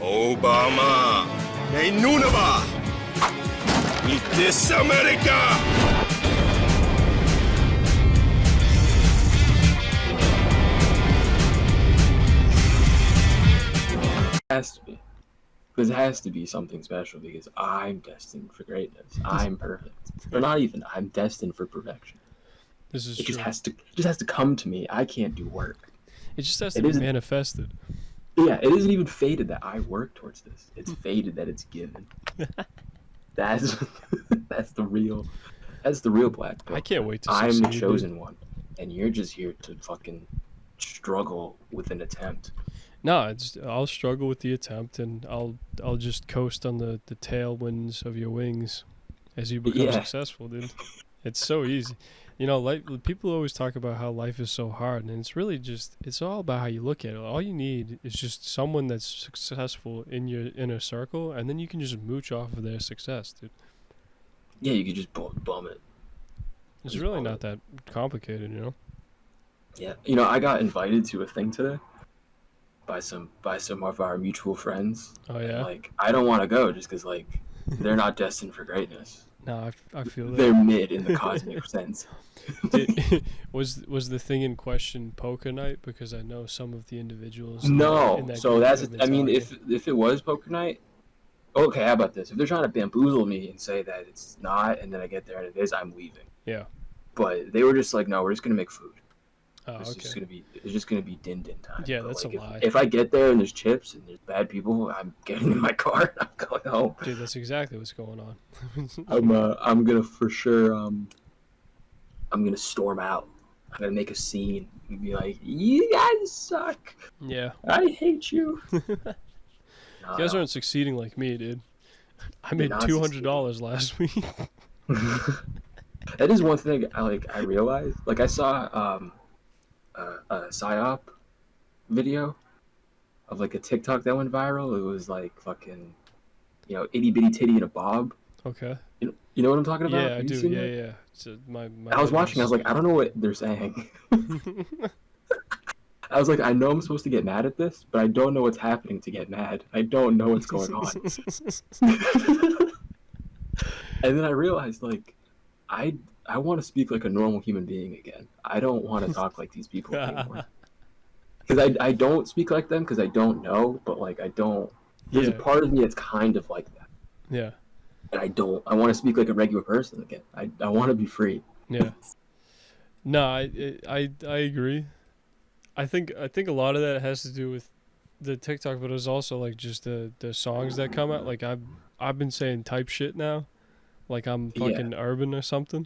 Obama, may Nunava, ni this America. Has to be. Because it has to be something special because I'm destined for greatness. I'm perfect. Or not even. I'm destined for perfection. This is It true. just has to come to me. I can't do work. It just has to be manifested. Yeah, it isn't even fated that I work towards this. It's fated that it's given. That's the real black pill. I can't wait to I'm succeed, the chosen one, and you're just here to fucking struggle with an attempt. No, I'll struggle with the attempt, and I'll just coast on the tailwinds of your wings as you become successful, dude. It's so easy. You know, people always talk about how life is so hard, and it's really it's all about how you look at it. All you need is just someone that's successful in your inner circle, and then you can just mooch off of their success, dude. Yeah, you could just bum it. It's really not that complicated, you know? Yeah. You know, I got invited to a thing today by some of our mutual friends. Oh, yeah? And, I don't want to go just because, they're not destined for greatness. No, I feel that. They're mid in the cosmic sense. Was the thing in question poker night? Because I know some of the individuals. No, so that's. I mean, if it was poker night, okay. How about this? If they're trying to bamboozle me and say that it's not, and then I get there and it is, I'm leaving. Yeah. But they were just like, no, we're just gonna make food. Oh, okay. It's just gonna be din time. Yeah, that's a lie. If I get there and there's chips and there's bad people, I'm getting in my car and I'm going home. Dude, that's exactly what's going on. I'm gonna for sure. I'm gonna storm out. I'm gonna make a scene and be like, "You guys suck. Yeah. I hate you." You guys aren't succeeding like me, dude. I made $200 last week. That is one thing I realized. I saw a psyop video of a TikTok that went viral. It was fucking, itty bitty titty in a bob. Okay. You know what I'm talking about? Yeah, I do. Yeah. So I was watching. I was like, I don't know what they're saying. I was like, I know I'm supposed to get mad at this, but I don't know what's happening to get mad. I don't know what's going on. And then I realized, I want to speak like a normal human being again. I don't want to talk like these people anymore. Because I don't speak like them because I don't know, but I don't. There's a part of me that's kind of like that. Yeah. And I want to speak like a regular person again. I want to be free. Yeah. No, I agree. I think a lot of that has to do with the TikTok, but it's also just the songs that come out. I've been saying type shit now, I'm fucking urban or something.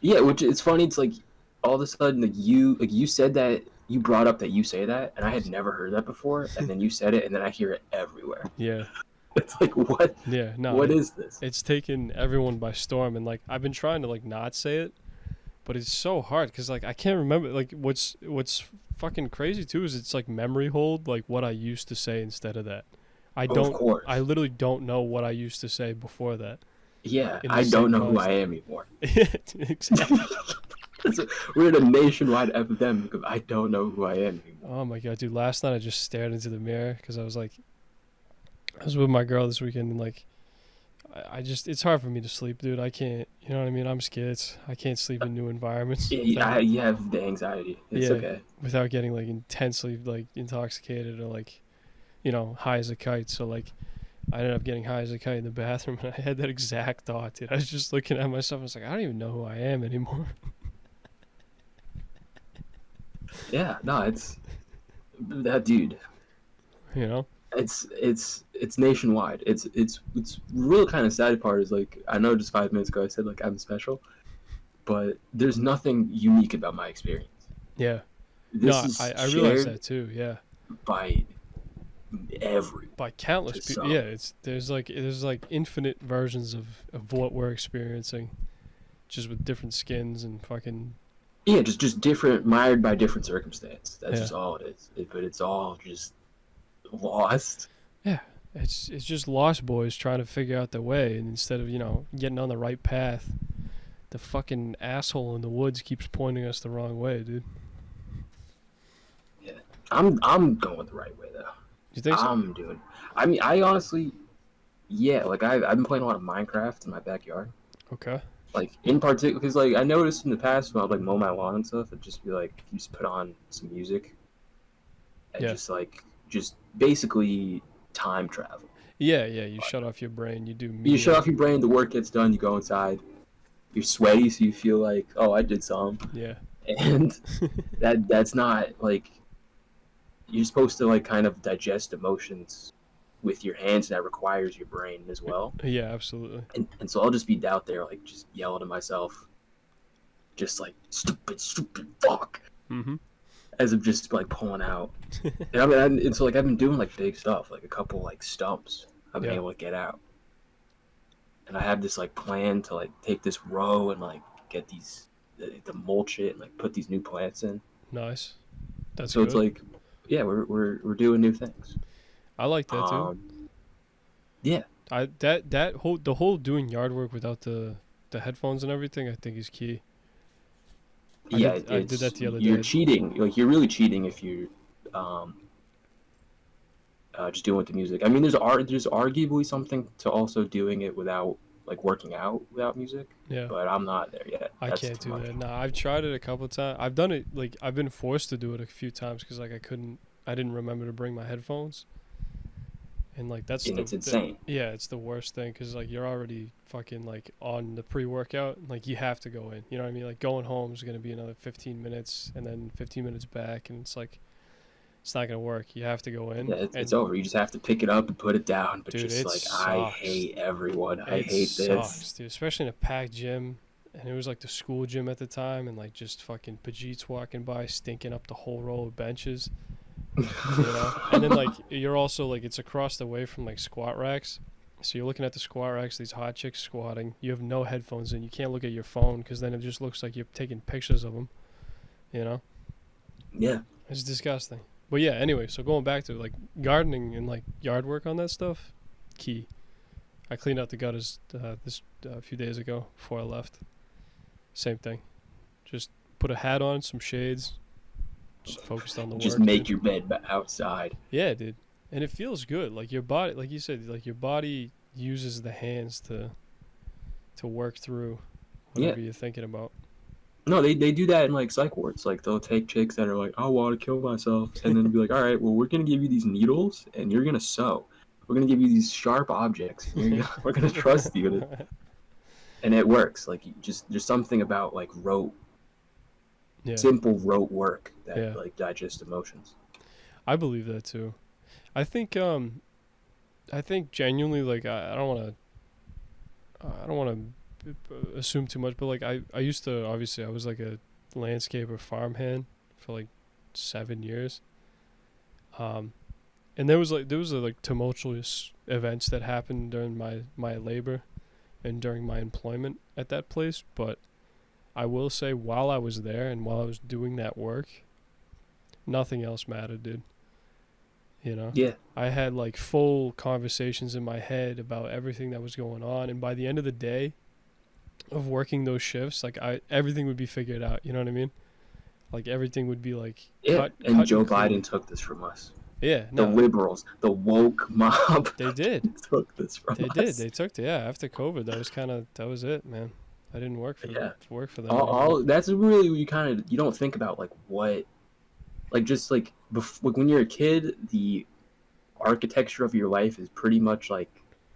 Yeah, which it's funny. It's all of a sudden you said that, you brought up that you say that, and I had never heard that before, and then you said it, and then I hear it everywhere. Yeah. It's what? Yeah, no. What is this? It's taken everyone by storm, and I've been trying to not say it, but it's so hard because I can't remember. What's fucking crazy too is it's memory hold, what I used to say instead of that. Of course. I literally don't know what I used to say before that. Yeah, I don't know who I am anymore. Exactly. We're in a nationwide epidemic of I don't know who I am anymore. Oh my god, dude! Last night I just stared into the mirror because I was with my girl this weekend, and it's hard for me to sleep, dude. I can't, you know what I mean? I'm scared. I can't sleep in new environments. Yeah, you have the anxiety. It's okay. Without getting intensely intoxicated or high as a kite. So I ended up getting high as a kite in the bathroom, and I had that exact thought, dude. I was just looking at myself. I was like, I don't even know who I am anymore. Yeah, no, it's that dude. You know, it's nationwide. It's real kind of sad part is I know just 5 minutes ago I said I'm special, but there's nothing unique about my experience. Yeah, I realize that too. Yeah, by countless people. Yeah, there's infinite versions of what we're experiencing, just with different skins and fucking. Yeah, just different, mired by different circumstance. That's just all it is. But it's all just lost. Yeah, it's just lost boys trying to figure out their way, and instead of getting on the right path, the fucking asshole in the woods keeps pointing us the wrong way, dude. Yeah, I'm going the right way though. You think so? I'm doing. I mean, I honestly, yeah, like I've been playing a lot of Minecraft in my backyard. Okay. Like in particular, because like I noticed in the past when I would like mow my lawn and stuff, it'd just be like you just put on some music and Yeah. just basically time travel. Yeah, yeah. You But shut off your brain. You do you me shut off work. your brain, the work gets done, you go inside. You're sweaty, so you feel like, oh, I did some, Yeah. and that's not like you're supposed to like kind of digest emotions with your hands, and that requires your brain as well. Yeah, absolutely. And so I'll just be out there like just yelling to myself, just like stupid fuck, Mm-hmm. as I'm just like pulling out. And I mean, and so like I've been doing like big stuff, like a couple like stumps I've been Yeah. able to get out, and I have this like plan to like take this row and like get these the mulch it and like put these new plants in. Nice. That's So it's good. like, yeah, we're doing new things. I like that too. Yeah, The whole doing yard work without the headphones and everything, I think is key. yeah, I did that the other you're day. cheating. Like you're really cheating if you um just doing with the music. I mean, there's arguably something to also doing it without like working out without music, Yeah. but I'm not there yet. I That's can't too do much. that. Nah, I've tried it a couple times. I've done it like I've been forced to do it a few times because like I didn't remember to bring my headphones, and like that's And it's insane. yeah, it's the worst thing because like you're already fucking like on the pre-workout, like you have to go in. You know what I mean? Like going home is gonna be another 15 minutes and then 15 minutes back, and it's like it's not gonna work. You have to go in. Yeah, it's over. You just have to pick it up and put it down. But Dude, just it like I sucks. hate everyone. I It hate this. sucks, dude. Especially in a packed gym. And it was like the school gym at the time, and like just fucking Pajeets walking by, stinking up the whole row of benches, you know. And then like you're also like it's across the way from like squat racks, so you're looking at the squat racks. These hot chicks squatting. You have no headphones in. You can't look at your phone because then it just looks like you're taking pictures of them, you know. Yeah. It's disgusting. But yeah, anyway. So going back to like gardening and like yard work on that stuff, key. I cleaned out the gutters this a few days ago before I left. Same thing. Just put a hat on, some shades. Just focused on the work. Just make dude. your bed outside. Yeah, dude. And it feels good. Like your body, like you said, like your body uses the hands to work through whatever you're thinking about. No, they do that in like psych wards. Like they'll take chicks that are like, I want to kill myself, and then be like, all right, well, we're gonna give you these needles, and you're gonna sew. We're gonna give you these sharp objects. And we're gonna trust you, and it works. Like you just there's something about like Yeah. simple rote work that Yeah. like digest emotions. I believe that too. I think genuinely like I don't want to assume too much, but like I used to obviously I was like a landscaper farmhand for like 7 years. And there was like tumultuous events that happened during my labor and during my employment at that place, but I will say while I was there and while I was doing that work, nothing else mattered, dude. You know? Yeah. I had like full conversations in my head about everything that was going on, and by the end of the day of working those shifts, like everything would be figured out, you know what I mean? Like everything would be like cut Joe clean. Biden took this from us. Yeah, The no. liberals, the woke mob. They did. took this from They us. did. They took it. Yeah, after COVID, that was it, man. I didn't work for them anymore. all that's really you don't think about like what, like just like when you're a kid, the architecture of your life is pretty much like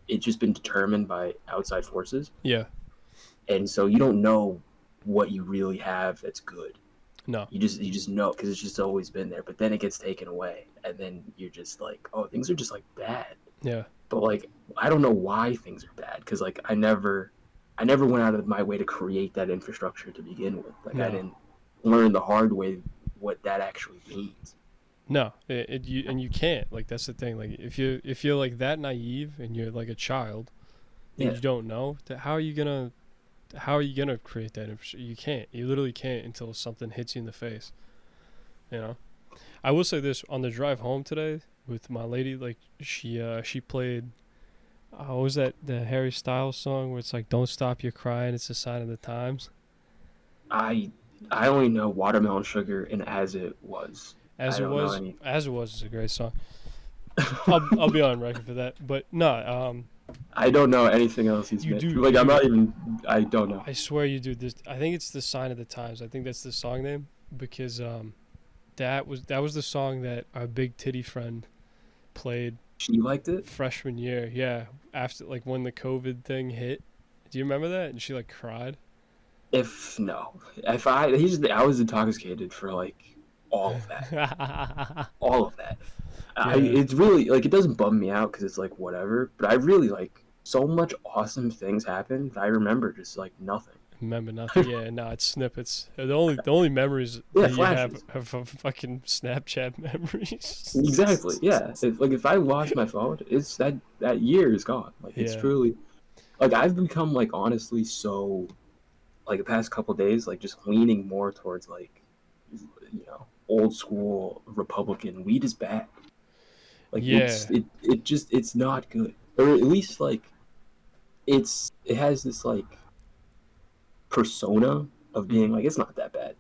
it's just been determined by outside forces. Yeah. And so you don't know what you really have that's good. No. You just know because it's just always been there. But then it gets taken away, and then you're just like, oh, things are just like bad. Yeah. But like I don't know why things are bad because like I never went out of my way to create that infrastructure to begin with. Like I didn't learn the hard way what that actually means. No, you can't. Like that's the thing. Like if you're like that naive and you're like a child, and you don't know, how are you gonna create that infrastructure? You can't. You literally can't until something hits you in the face. You know. I will say this on the drive home today with my lady. Like she played. What was that? The Harry Styles song where it's like, "Don't stop your crying. It's a sign of the times." I only know Watermelon Sugar and As It Was. As It Was is a great song. I'll be on record for that. But no, I don't know anything else he's You made. do- Like, you I'm do. not even. I don't know. I swear you do this. I think it's the Sign of the Times. I think that's the song name because that was the song that our big titty friend played She liked it. freshman year. Yeah, after like when the COVID thing hit. Do you remember that? And she like cried. If no, if I was intoxicated for like all of that, all of that. Yeah. It's really like it doesn't bum me out because it's like whatever. But I really like so much awesome things happen. That I remember just like nothing. Remember nothing. Yeah, no, it's snippets. The only memories Yeah, that you have flashes. are fucking Snapchat memories. Exactly. Yeah. If I lost my phone, it's that year is gone. Like it's Yeah. truly like I've become like honestly so like the past couple days like just leaning more towards like old school Republican weed is bad. Like Yeah. it's not good. Or at least like it has this like persona of being Hmm. like it's not that bad.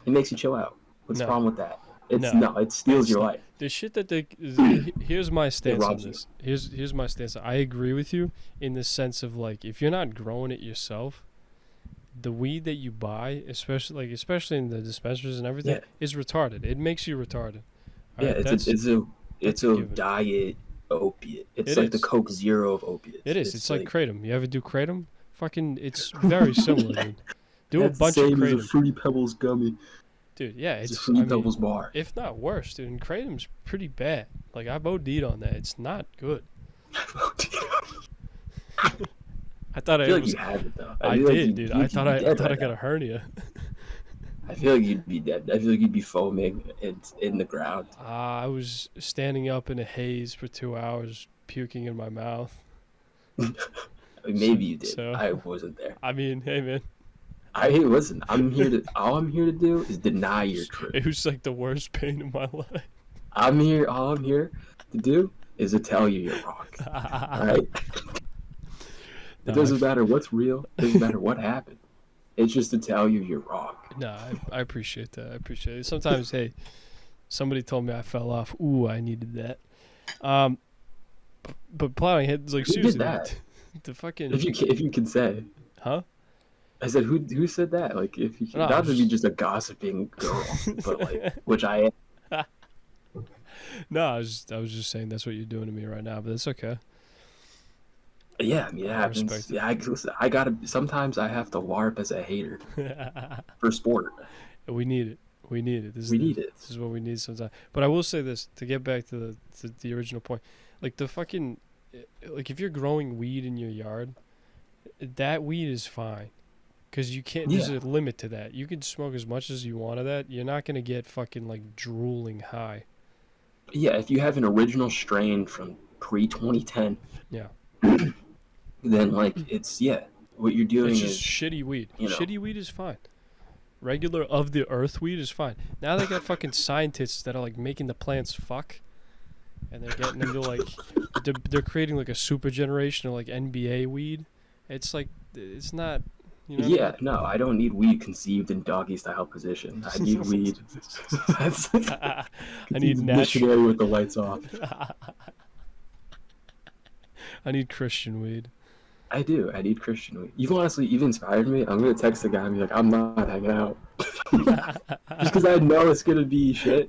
It makes you chill out. What's the No. problem with that? It's No. no, it steals It's your not. life. The shit that here's my It stance on robs you. this. Here's my stance. I agree with you in the sense of like if you're not growing it yourself, the weed that you buy, especially in the dispensaries and everything, Yeah. is retarded. It makes you retarded. All Yeah, right, that's it's a a given. diet opiate. It's It like the is. Coke Zero of It opiates. is. It's It's like like kratom. You ever do kratom? Fucking, it's very similar, dude. Do a that's the bunch of same as a kratom, Fruity Pebbles gummy. dude. Yeah, It's a it's. Fruity I mean, Pebbles bar. if not worse, dude. And kratom's pretty bad. Like I've OD'd on that. It's not good. I thought I I feel like was. you have it though. I feel like did, dude. I you'd thought be I dead thought I right got now. a hernia. I feel like you'd be dead. I feel like you'd be foaming in the ground. I was standing up in a haze for 2 hours, puking in my mouth. I mean, maybe you did. So- I wasn't there. I mean, hey man, Hey, listen. All I'm here to do is deny your truth. it was like the worst pain of my life. I'm here. All I'm here to do is to tell you you're wrong. All right. It No, doesn't matter what's real. It doesn't matter what happened. It's just to tell you you're wrong. No, I appreciate that. I appreciate it. Sometimes, hey, somebody told me I fell off. Ooh, I needed that. But plowing heads, like Who seriously, did that? the fucking If you can say. huh? I said, who said that? Like, if you can, No, not to be just- just a gossiping girl, but like, which I am. No, I was just saying that's what you're doing to me right now, but that's okay. Yeah, I mean, it I happens. respect it. Yeah, listen, I gotta. Sometimes I have to LARP as a hater for sport. We need it. We need it. We need it. This is what we need sometimes. But I will say this to get back to the original point, like the fucking, like if you're growing weed in your yard, that weed is fine, because you can't. There's Yeah. a limit to that. You can smoke as much as you want of that. You're not gonna get fucking like drooling high. Yeah, if you have an original strain from pre 2010, Yeah. then like what you're doing It's just is shitty weed. you know. Shitty weed is fine. Regular of the earth weed is fine. Now they got fucking scientists that are like making the plants fuck, and they're getting into like they're creating like a super generation of like NBA weed. It's like it's not. You know what I Yeah, no, I don't need weed conceived in doggy style position. I need weed. That's mean? I need conceived natural. missionary with the lights off. I need Christian weed. I do. I need Christian weed. You've inspired me. I'm gonna text the guy and be like, I'm not hanging out, just because I know it's gonna be shit.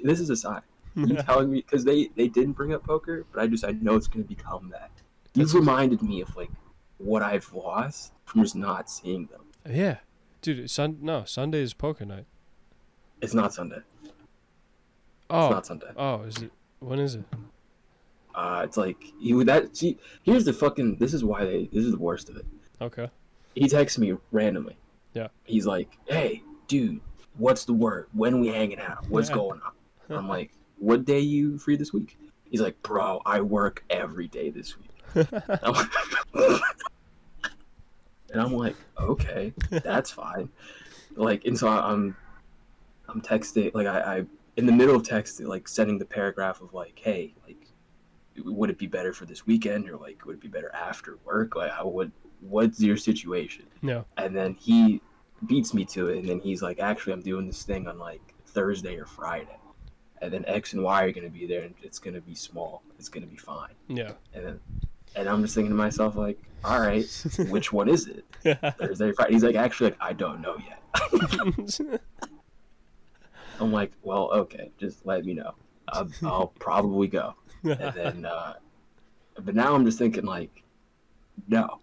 This is a sign. You telling me because they didn't bring up poker, but I know it's gonna become that. You've reminded me of like what I've lost from just not seeing them. Yeah, dude. Sunday is poker night. It's not Sunday. Oh, It's not Sunday. oh, is it? When is it? It's like here's the fucking. This is the worst of it. Okay. He texts me randomly. Yeah. He's like, "Hey, dude, what's the word? When we hanging out? What's going on?" I'm like, "What day you free this week?" He's like, "Bro, I work every day this week." And I'm like, "Okay, that's fine." Like, and so I'm texting, like I in the middle of texting, like sending the paragraph of like, "Hey, like, would it be better for this weekend, or like, would it be better after work? Like, what's your situation?" No. And then he beats me to it, and then he's like, "Actually, I'm doing this thing on like Thursday or Friday." and then X and Y are gonna be there, and it's gonna be small. It's gonna be fine. Yeah. And I'm just thinking to myself, like, all right, which one is it? Thursday, Friday. He's like, actually, like, I don't know yet. I'm like, well, okay, just let me know. I'll probably go. And then, but now I'm just thinking, like, no,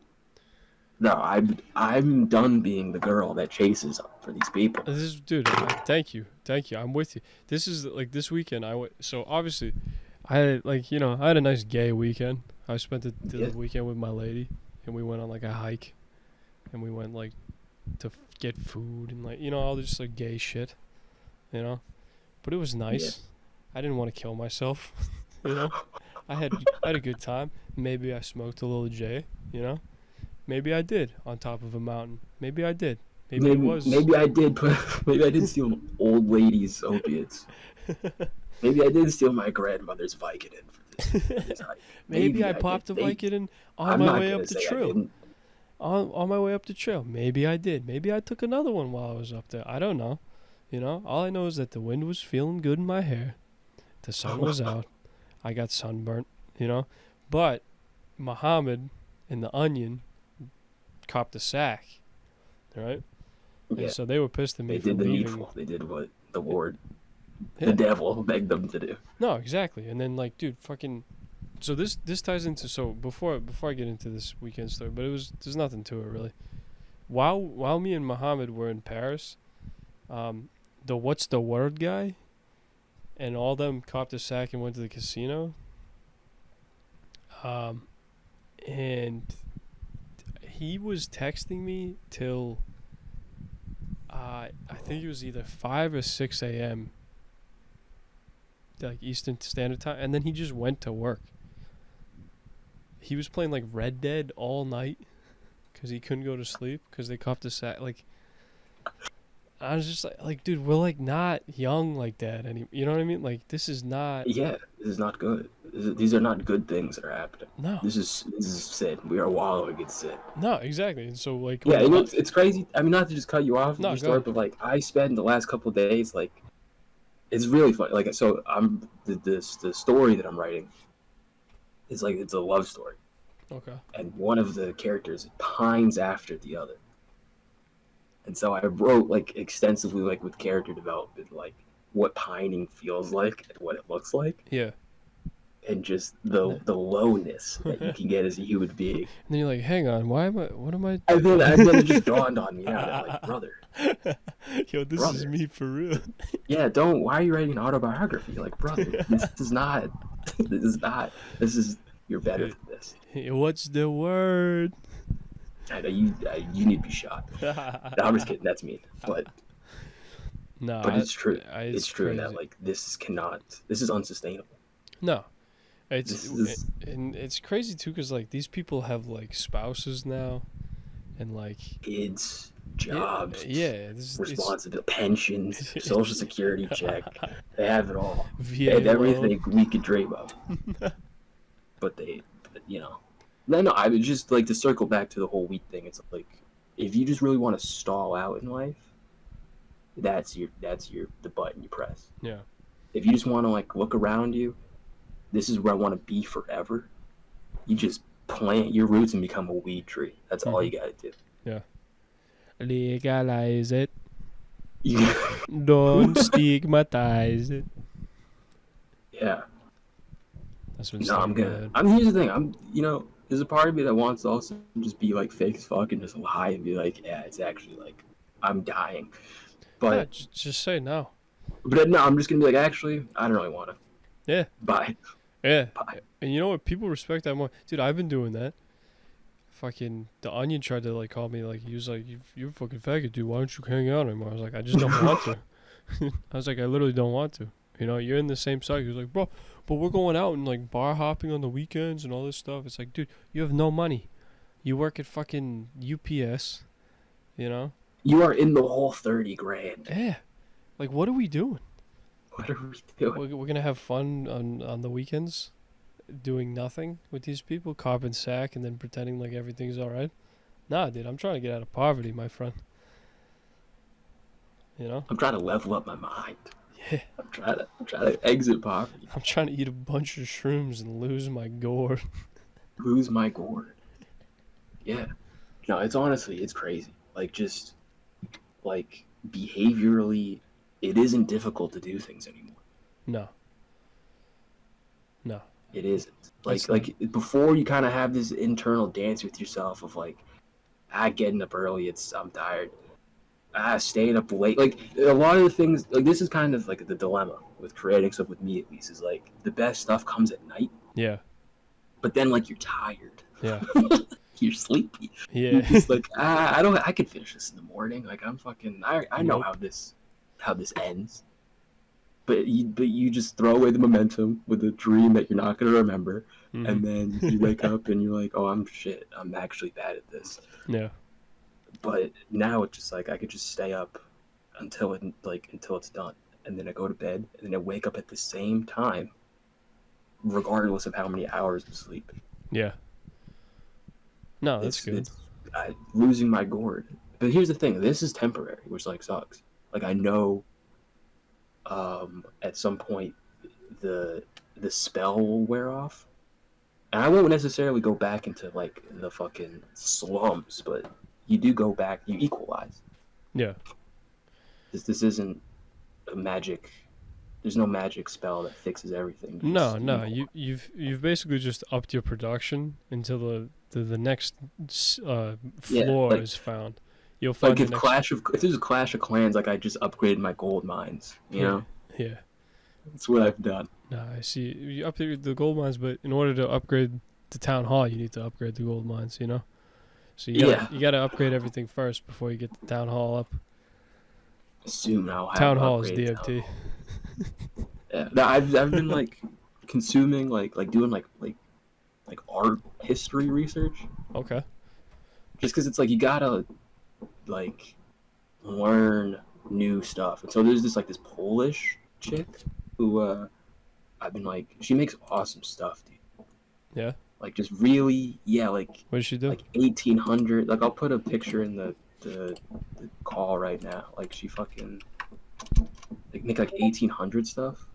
I'm done being the girl that chases for these people. Dude, thank you. I'm with you. This is like this weekend. So obviously, I had I had a nice gay weekend. I spent the weekend with my lady, and we went on like a hike, and we went like to get food and like all this just like gay shit, But it was nice. Yeah. I didn't want to kill myself, I had a good time. Maybe I smoked a little J, Maybe I did on top of a mountain. Maybe I did. Maybe it was. Maybe I did. Maybe I did steal old lady's opiates. Maybe I did steal my grandmother's Vicodin for this hike. Maybe I popped a Vicodin on my way up the trail. On my way up the trail. Maybe I did. Maybe I took another one while I was up there. I don't know. All I know is that the wind was feeling good in my hair. The sun was out. I got sunburnt, But Muhammad and the Onion copped a sack, right? Yeah. And so they were pissed at me They for did the leaving. needful. They did what the Lord, the devil, begged them to do. No, exactly. And then like, dude, fucking. So this ties into before I get into this weekend story, but there's nothing to it really. While me and Muhammad were in Paris, the what's the word guy, and all them copped a sack and went to the casino. And he was texting me till I think it was either 5 or 6 a.m. like Eastern Standard Time, and then he just went to work. He was playing like Red Dead all night because he couldn't go to sleep because they copped a sack. Like, I was just like, dude, we're like not young like that anymore. You know what I mean? Like, this is not. Yeah, this is not good. These are not good things that are happening. No. This is sin. We are wallowing in sin. No, exactly. And so like. Yeah, it's crazy. I mean, not to just cut you off, No, your story, but like I spent the last couple of days like, it's really funny. Like, so the story that I'm writing is like it's a love story. Okay. And one of the characters pines after the other. And so I wrote like extensively, like with character development, like what pining feels like and what it looks like. Yeah. And just the lowness that you can get as a human being. And then you're like, hang on, what am I? And then it just dawned on me, like, brother. Yo, this is me for real. Yeah, why are you writing an autobiography? Like, brother, you're better than this. What's the word? I know you need to be shot. No, I'm just kidding, that's mean. But it's true. It's true crazy. that like this is unsustainable. No. And it's crazy too because like these people have like spouses now and like kids, jobs, responsibility, pensions, social security check. They have it all. They have everything we could dream of. But no, I would just like to circle back to the whole wheat thing. It's like if you just really want to stall out in life, that's the button you press. Yeah. If you just want to like look around you, this is where I want to be forever. You just plant your roots and become a weed tree. That's all you gotta do. Yeah. Legalize it. Don't stigmatize it. Yeah. That's been here's the thing. There's a part of me that wants to also just be like fake as fuck and just lie and be like, yeah, it's actually like I'm dying. But just say no. But no, I'm just gonna be like, actually, I don't really want to. Yeah. Bye. Yeah. Bye. And you know what? People respect that more. Dude, I've been doing that. Fucking the Onion tried to like call me like he was like you're a fucking faggot, dude. Why don't you hang out anymore? I was like, I just don't want to. I was like, I literally don't want to. You're in the same cycle. He was like, bro, but we're going out and like bar hopping on the weekends and all this stuff. It's like, dude, you have no money. You work at fucking UPS, You are in the whole 30 grand. Yeah. Like, what are we doing? What are we doing? We're gonna have fun on the weekends, doing nothing with these people, copping sack, and then pretending like everything's all right. Nah, dude, I'm trying to get out of poverty, my friend. I'm trying to level up my mind. I'm trying to exit poverty. I'm trying to eat a bunch of shrooms and lose my gourd. Lose my gourd. Yeah. No, it's honestly, it's crazy. Like, just, like, behaviorally, it isn't difficult to do things anymore. No. No. It isn't. It's Like before, you kind of have this internal dance with yourself of like, getting up early, I'm tired. Staying up late. Like, a lot of the things, like, this is kind of like the dilemma with creating stuff with me, at least, is like, the best stuff comes at night, Yeah. but then, like, you're tired. Yeah. You're sleepy. Yeah. You're just like, I could finish this in the morning. Like, I know Nope. how this ends. But you just throw away the momentum with a dream that you're not going to remember, Mhm. and then you wake up and you're like, oh, I'm actually bad at this. Yeah. But now it's just like I could just stay up until it's done, and then I go to bed, and then I wake up at the same time, regardless of how many hours of sleep. Yeah. No, that's good. Losing my gourd. But here's the thing: this is temporary, which like sucks. Like, I know, at some point, the spell will wear off, and I won't necessarily go back into like the fucking slums, but you do go back, you equalize. Yeah. This isn't a magic. There's no magic spell that fixes everything. No, no. You've basically just upped your production until the next floor like, is found. You'll find like, the if there's a Clash of Clans, like, I just upgraded my gold mines. You know, Yeah. that's what I've done. No, I see. You upgrade the gold mines, but in order to upgrade the town hall, you need to upgrade the gold mines. You know. So you gotta upgrade everything first before you get the town hall up. Soon I'll have Town hall is upgraded DFT. Yeah, no, I've been like consuming like doing like art history research, Okay. just because it's like you gotta like learn new stuff. And so there's this Polish chick who I've been like, she makes awesome stuff, dude. Yeah. Like, just really, like What does she do? 1800. Like, I'll put a picture in the call right now. Like, she fucking make like 1800 stuff.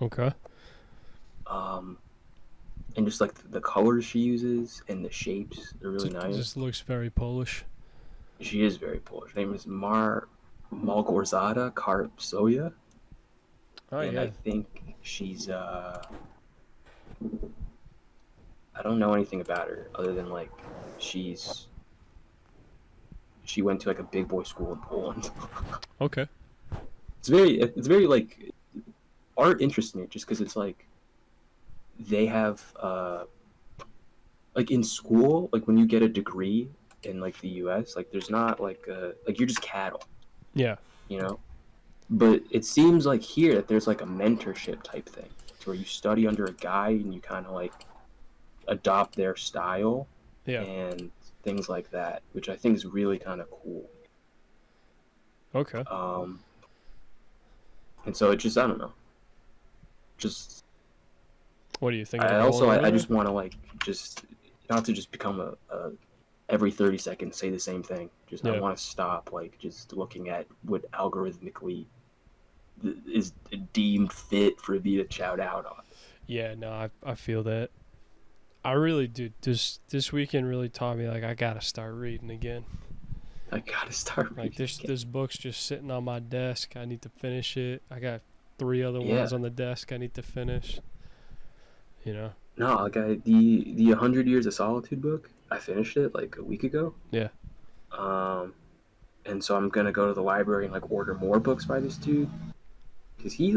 Okay. And just like the colors she uses and the shapes, they're really nice. Just looks very Polish. She is very Polish. Her name is Malgorzata Karpsoya. Oh And yeah. I think she's I don't know anything about her other than like she went to like a big boy school in Poland. Okay. It's very like art interests me just because it's like they have like in school, like when you get a degree in like the US, like there's not like you're just cattle, Yeah. you know? But it seems like here that there's like a mentorship type thing where you study under a guy and you kind of like adopt their style Yeah. and things like that, which I think is really kind of cool. Okay. And so it just, I don't know, just What do you think? I just want to like just not to just become a every 30 seconds say the same thing. Just I want to stop like just looking at what algorithmically is deemed fit for me to shout out on. Yeah, no, I feel that. I really do. This weekend really taught me like I gotta start reading again. I gotta start reading. Like this book's just sitting on my desk. I need to finish it. I got 3 other ones on the desk I need to finish. You know. No, like the 100 Years of Solitude book, I finished it like a week ago. Yeah. And so I'm gonna go to the library and like order more books by this dude, because he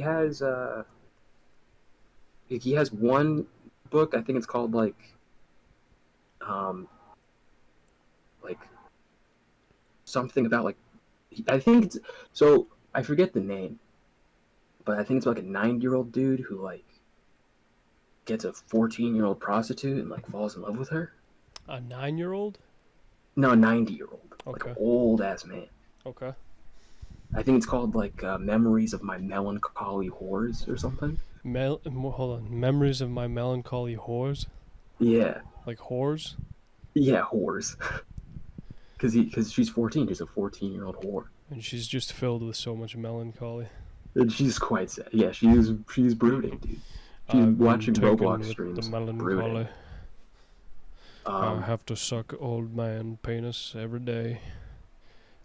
has one book, I think it's called like something about like, I think it's, so I forget the name, but I think it's like a 9-year-old dude who like gets a 14-year-old prostitute and like falls in love with her. A 9-year-old? No, a 90-year-old. Like Okay. an old ass man. Okay. I think it's called like Memories of My Melancholy Whores or something. Hold on. Memories of My Melancholy Whores? Yeah. Like whores? Yeah, whores. Because she's 14. She's a 14-year-old whore. And she's just filled with so much melancholy. And she's quite sad. Yeah, she's brooding, dude. She's I've been watching taken Roblox with the streams, melancholy. brooding. I have to suck old man penis every day.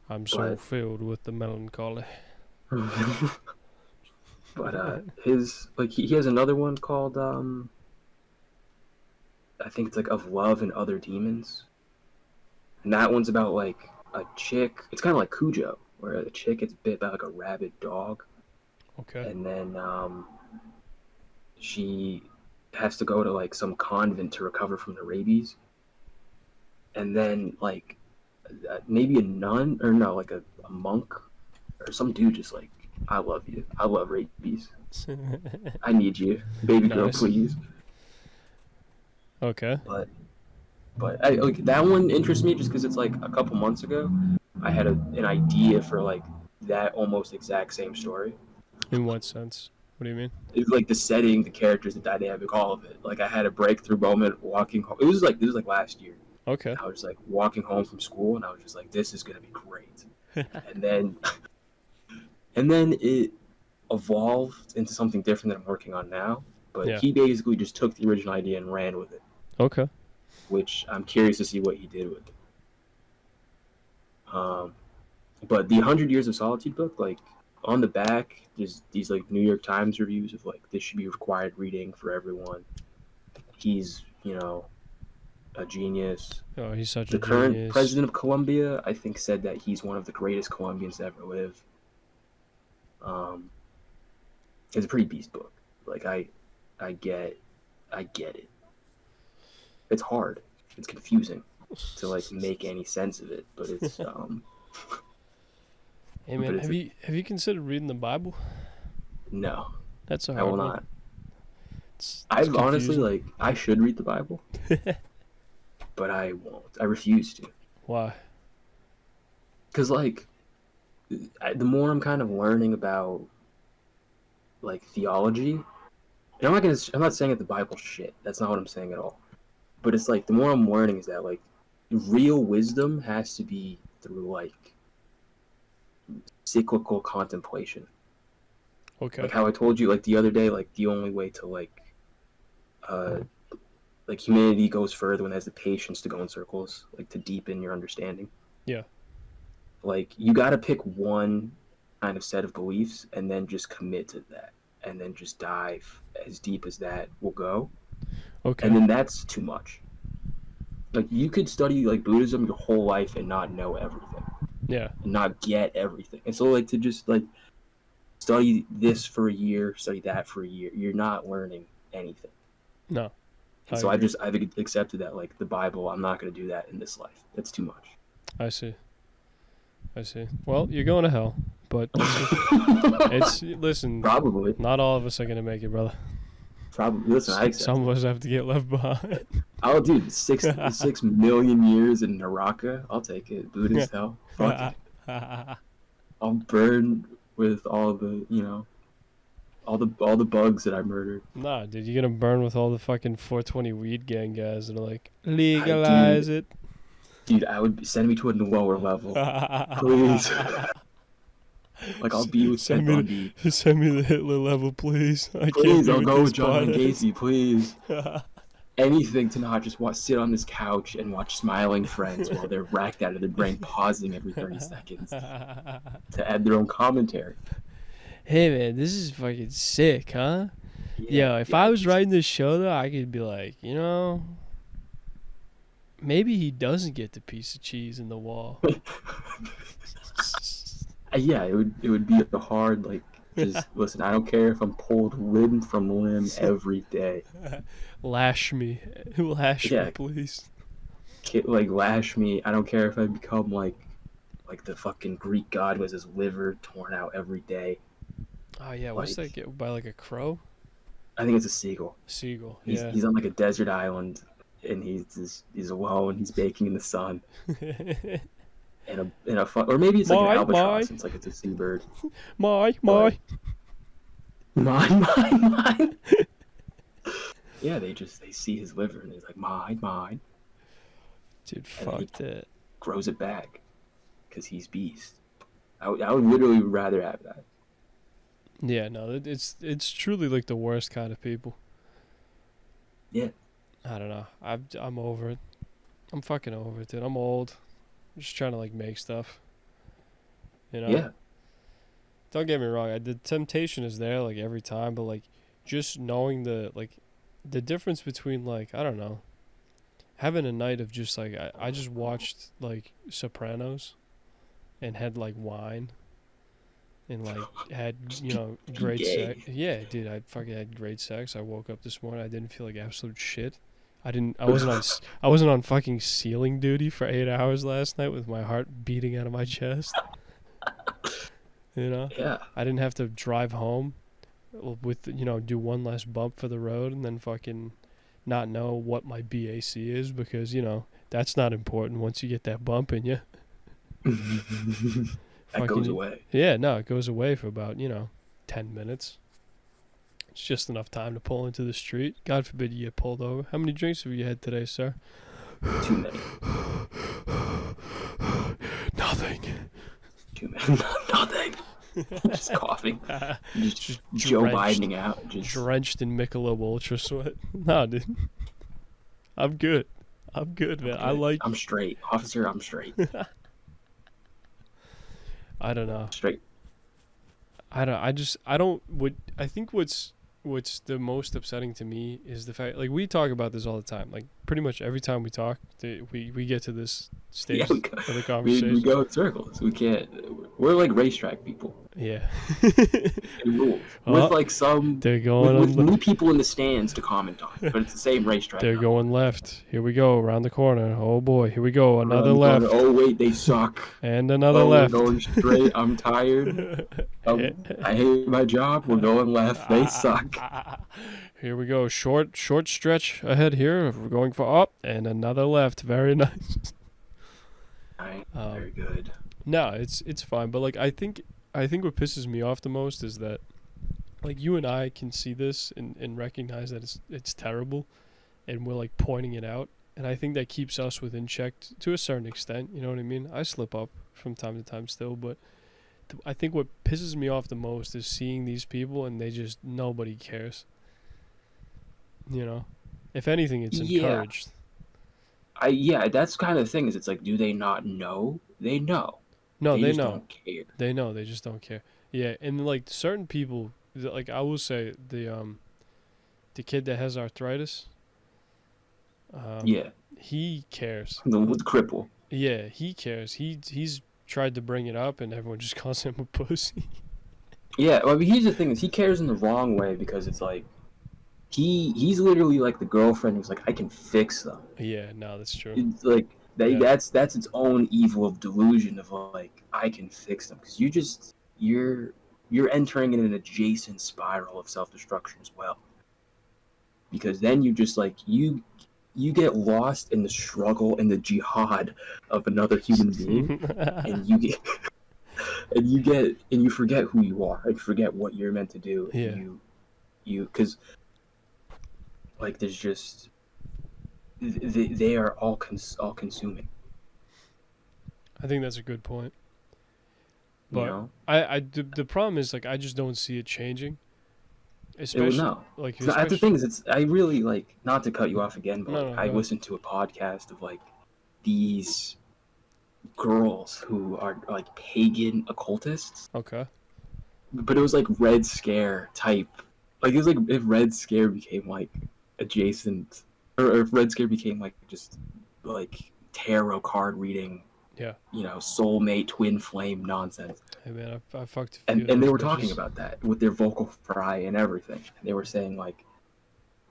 I'm so But- filled with the melancholy. But his like he has another one called I think it's like Of Love and Other Demons. And that one's about like a chick. It's kind of like Cujo, where the chick gets bit by like a rabid dog, Okay. and then she has to go to like some convent to recover from the rabies. And then like maybe a nun or no, like a monk or some dude just like, I love you. I love rabies. I need you, baby girl, Nice. please. Okay. But I, like that one interests me just because it's like a couple months ago, I had an idea for like that almost exact same story. In what sense? What do you mean? It was like the setting, the characters, the dynamic, all of it. Like I had a breakthrough moment walking home. It was like last year. Okay. I was like walking home from school, and I was just like, "This is gonna be great." and then it evolved into something different that I'm working on now. But Yeah. he basically just took the original idea and ran with it, Okay. which I'm curious to see what he did with it. But the 100 Years of Solitude book, like on the back, there's these like New York Times reviews of like this should be required reading for everyone. He's a genius. Oh, he's such The a current genius. president of Colombia, I think, said that he's one of the greatest Colombians to ever live. It's a pretty beast book. Like I get it. It's hard. It's confusing to like make any sense of it, but it's Hey man, but it's have you considered reading the Bible? no, That's a I hard will one. not. It's I've honestly confusing. like I should read the Bible, but I won't. I refuse to. Why? Because like the more I'm kind of learning about like theology, and I'm not saying that the Bible's shit. That's not what I'm saying at all. But it's like the more I'm learning is that like real wisdom has to be through like cyclical contemplation. Okay. Like how I told you like the other day, like the only way to like humanity goes further when it has the patience to go in circles, like to deepen your understanding. Yeah. Like you got to pick one kind of set of beliefs and then just commit to that, and then just dive as deep as that will go. Okay. And then that's too much. Like you could study like Buddhism your whole life and not know everything, Yeah. and not get everything. And so like to just like study this for a year, study that for a year, you're not learning anything. No. And so I've accepted that like the Bible, I'm not going to do that in this life. That's too much. I see. Well, you're going to hell, but it's listen. Probably. Not all of us are gonna make it, brother. Probably. Listen, I accept. Some of us have to get left behind. Oh, dude, 6 million years in Naraka. I'll take it. Buddhist hell. Fuck it. I'll burn with all the, all the bugs that I murdered. Nah, dude, you're gonna burn with all the fucking 420 weed gang guys that are like, legalize it. Dude, I would send me to a lower level, please. Like I'll be with Ted Bundy. Send me the Hitler level, please. Please, I'll go with John Wayne Gacy, please. Anything to not just sit on this couch and watch Smiling Friends while they're racked out of their brain, pausing every 30 seconds to add their own commentary. Hey man, this is fucking sick, huh? Yeah, if I was writing this show though, I could be like, maybe he doesn't get the piece of cheese in the wall. Yeah, it would be a hard just listen. I don't care if I'm pulled limb from limb every day. Lash me, me, please. Lash me. I don't care if I become like the fucking Greek god with his liver torn out every day. Oh yeah, what's that get by like a crow? I think it's a seagull. Seagull. He's on like a desert island, and he's alone. He's baking in the sun. Or maybe it's like an albatross. It's like it's a seabird. Mine. Yeah, they see his liver and he's like mine. Dude, fuck that. Grows it back, because he's beast. I would literally rather have that. Yeah, no, it's truly like the worst kind of people. Yeah. I don't know. I'm over it. I'm fucking over it, dude. I'm old. I'm just trying to like make stuff. You know. Yeah. Don't get me wrong. The temptation is there like every time, but like just knowing the difference between like I don't know, having a night of just like I just watched like Sopranos, and had like wine, and like had Be great sex. gay. Yeah, dude, I fucking had great sex. I woke up this morning. I didn't feel like absolute shit. I wasn't on. I wasn't on fucking ceiling duty for 8 hours last night with my heart beating out of my chest. You know, Yeah. I didn't have to drive home with do one less bump for the road and then fucking not know what my BAC is because that's not important once you get that bump in you. That goes away. Yeah, no, it goes away for about 10 minutes. It's just enough time to pull into the street. God forbid you get pulled over. How many drinks have you had today, sir? Too many. Nothing. Too many. Nothing. Just coughing. Just Joe drenched. Bidening out. Drenched in Michelob Ultra sweat. Nah, dude. I'm good. I'm good, man. I'm straight. Officer, I'm straight. I don't know. Straight. I think what's the most upsetting to me is the fact, like, we talk about this all the time. Like, pretty much every time we talk, we get to this stage of the conversation. We go in circles. We can't. We're like racetrack people. Yeah. Rules. With like some. They're going with new people in the stands to comment on it, but it's the same racetrack. They're going left. Here we go around the corner. Oh boy, here we go. Another left. Oh wait, they suck. And another left. We're going straight. I'm tired. I hate my job. We're going left. They suck. Here we go. Short stretch ahead here. We're going for up and another left. Very nice. Right. Very good. No, it's fine. But like I think what pisses me off the most is that like you and I can see this and recognize that it's terrible, and we're like pointing it out. And I think that keeps us within check to a certain extent. You know what I mean? I slip up from time to time still, but I think what pisses me off the most is seeing these people and nobody cares. You know, if anything, it's encouraged. That's kind of the thing. Is it's like, do they not know? They know. No, they just know. Don't care. They know. They just don't care. Yeah, and like certain people, like I will say the kid that has arthritis. He cares. The cripple. Yeah, he cares. He's tried to bring it up, and everyone just calls him a pussy. Yeah, well, here's the thing: is he cares in the wrong way because it's like he's literally like the girlfriend who's like, I can fix them. Yeah, no, that's true. It's like that's its own evil of delusion of like, I can fix them, because you're entering in an adjacent spiral of self-destruction as well, because then you just like you get lost in the struggle and the jihad of another human being, and you forget who you are and forget what you're meant to do. Yeah. You because like there's just they are all consuming. I think that's a good point. But You know? the problem is like I just don't see it changing. Especially the thing is, I really like, not to cut you off again, but I listened to a podcast of like these girls who are like pagan occultists. Okay. But it was like Red Scare type. Like it was like if Red Scare became like adjacent, or if Red Scare became like just like tarot card reading. Yeah. You know, soulmate, twin flame nonsense. Hey man, I fucked a few. And they were talking about that with their vocal fry and everything. And they were saying like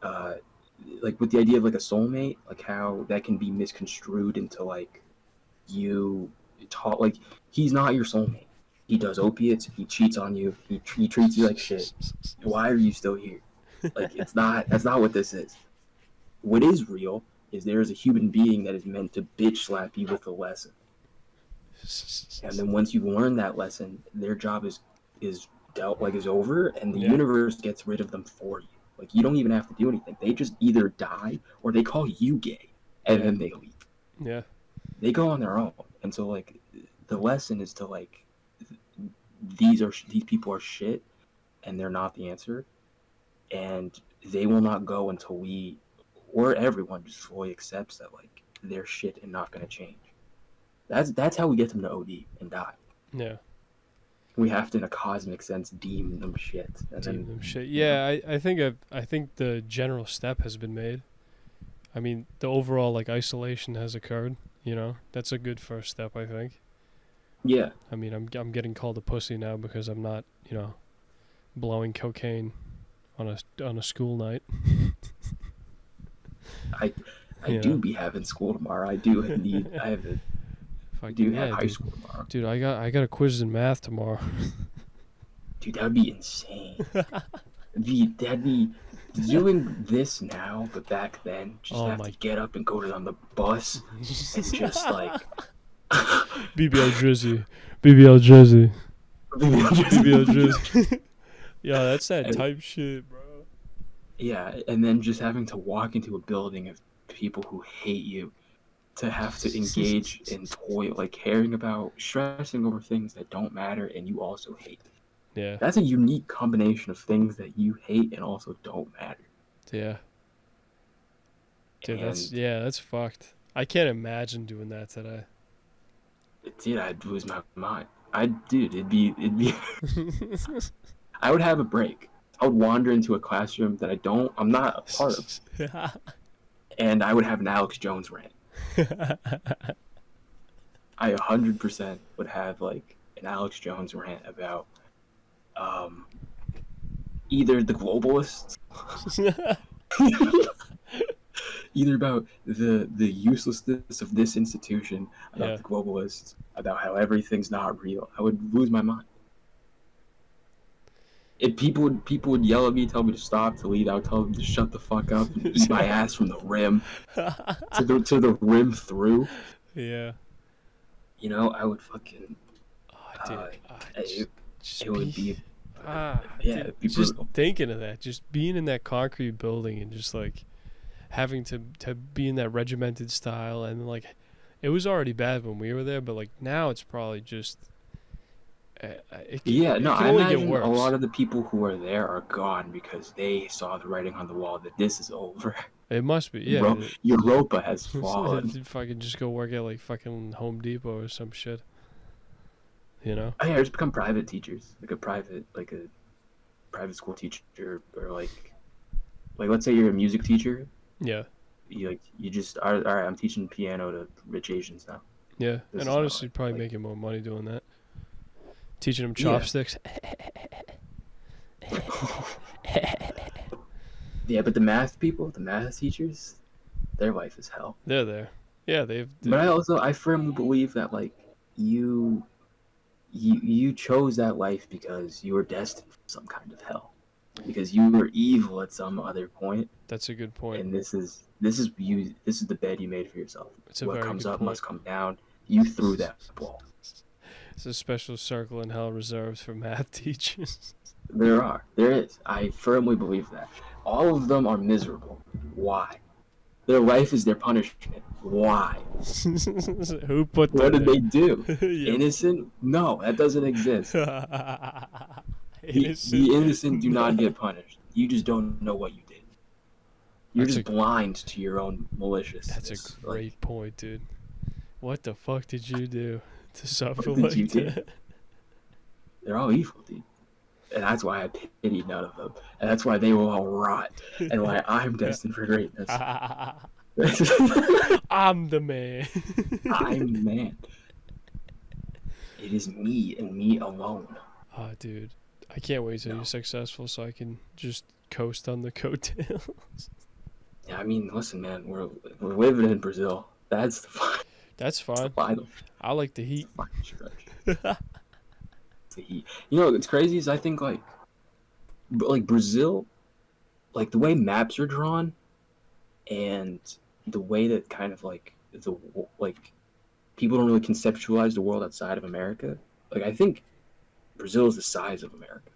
with the idea of like a soulmate, like how that can be misconstrued into like you talk like he's not your soulmate. He does opiates. He cheats on you. He treats you like shit. Why are you still here? Like that's not what this is. What is real is there is a human being that is meant to bitch slap you with a lesson. And then once you learn that lesson, their job is over, and the universe gets rid of them for you. Like you don't even have to do anything. They just either die or they call you gay, and then they leave. Yeah. They go on their own. And so like the lesson is to like these people are shit, and they're not the answer, and they will not go until we or everyone just fully accepts that like their shit is not going to change. That's how we get them to OD and die. Yeah. We have to, in a cosmic sense, deem them shit. And Deem then, them shit. you know, Yeah, I think the general step has been made. I mean, the overall like isolation has occurred. You know, that's a good first step, I think. yeah. I mean, I'm getting called a pussy now because I'm not, you know, blowing cocaine on a school night. I You do know? be having school tomorrow. I do indeed. I do Fucking have yeah, high dude. school tomorrow. Dude, I got a quiz in math tomorrow. Dude, that would be insane. That'd be doing this now, but back then, just Oh have my- to get up and go to on the bus and just like BBL Drizzy. BBL Drizzy. BBL Drizzy. Yeah, that's that And- type shit, bro. Yeah, and then just having to walk into a building of people who hate you, to have to engage in toil, like caring about, stressing over things that don't matter and you also hate. Yeah, That's a unique combination of things that you hate and also don't matter. yeah. Dude, And that's fucked. I can't imagine doing that today. dude, I'd lose my mind. It'd be I would have a break. I would wander into a classroom that I'm not a part of, and I would have an Alex Jones rant. I 100% would have like an Alex Jones rant about either the globalists, either about the uselessness of this institution, about Yeah. the globalists, about how everything's not real. I would lose my mind. If people would yell at me, tell me to stop, to leave, I would tell them to shut the fuck up and eat my ass from the rim to the rim through. Yeah. You know, I would fucking. Oh, dude. It would be. Yeah, dude, it'd be just brutal. thinking of that, just being in that concrete building and just like having to be in that regimented style, and like it was already bad when we were there, but like now it's probably just. It can I only get imagine worse. a lot of the people who are there are gone because they saw the writing on the wall that this is over. It must be, yeah. Europa has fallen. Fucking just go work at like fucking Home Depot or some shit. You know? Oh, yeah, just become private teachers, like a private school teacher, or like let's say you're a music teacher. Yeah. You just all right. I'm teaching piano to rich Asians now. Yeah. This And is honestly, not, probably like- making more money doing that. Teaching them Yeah. chopsticks. Yeah, but the math teachers, their life is hell. They're there. Yeah, But I firmly believe that like you chose that life because you were destined for some kind of hell, because you were evil at some other point, that's a good point. and this is the bed you made for yourself. It's a What very comes good up point. must come down. You threw that ball. It's a special circle in hell reserved for math teachers. There is. I firmly believe that. All of them are miserable. Why? Their life is their punishment. Why? Who put What them did they do? Yeah. Innocent? No, that doesn't exist. Innocent. The innocent do not get punished. You just don't know what you did. You're That's just blind to your own maliciousness. That's a great point, dude. What the fuck did you do to suffer What did like you do? that? They're all evil, dude. And that's why I pity none of them. And that's why they will all rot. And why I'm destined for greatness. I'm the man. I'm the man. It is me and me alone. Oh, dude. I can't wait till No. you're successful so I can just coast on the coattails. Yeah, I mean, listen, man, we're living in Brazil. That's the That's fine. final I like the heat. fucking stretch. The heat. You know what's crazy is I think like Brazil, like the way maps are drawn, and the way that kind of like people don't really conceptualize the world outside of America. Like I think Brazil is the size of America.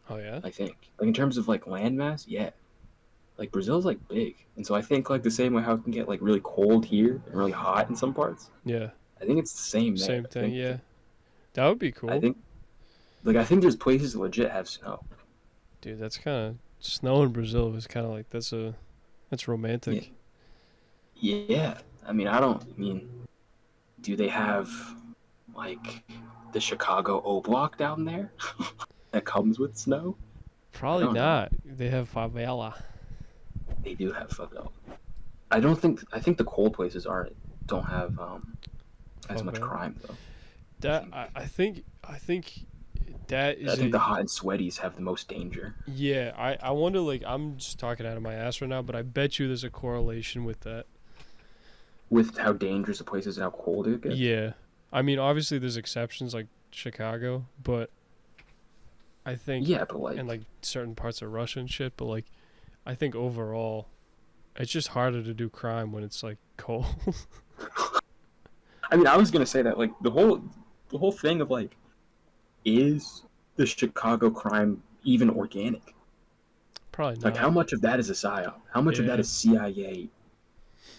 Oh, yeah? I think like in terms of like landmass, yeah. Like Brazil's like big, and so I think like the same way how it can get like really cold here and really hot in some parts. Yeah. I think it's the same there. Same I thing, think- yeah. That would be cool. I think Like, I think there's places that legit have snow. Dude, that's kind of snow in Brazil is kind of like that's romantic. Yeah. I mean, do they have like the Chicago O Block down there that comes with snow? I Probably don't know. not. They have favela. They do have favela. I think the cold places don't have as much Favela. crime though. That I think that I is think the hot and sweaties have the most danger. yeah. I wonder, like, I'm just talking out of my ass right now, but I bet you there's a correlation with that. With how dangerous the place is and how cold it gets. Yeah. I mean, obviously there's exceptions like Chicago, but I think Yeah, but like and like certain parts of Russia and shit, but like I think overall it's just harder to do crime when it's like cold. I mean, I was gonna say that like the whole thing of like, is the Chicago crime even organic? Probably Like, how not. much of that is a psyop? How much of that Yeah. is CIA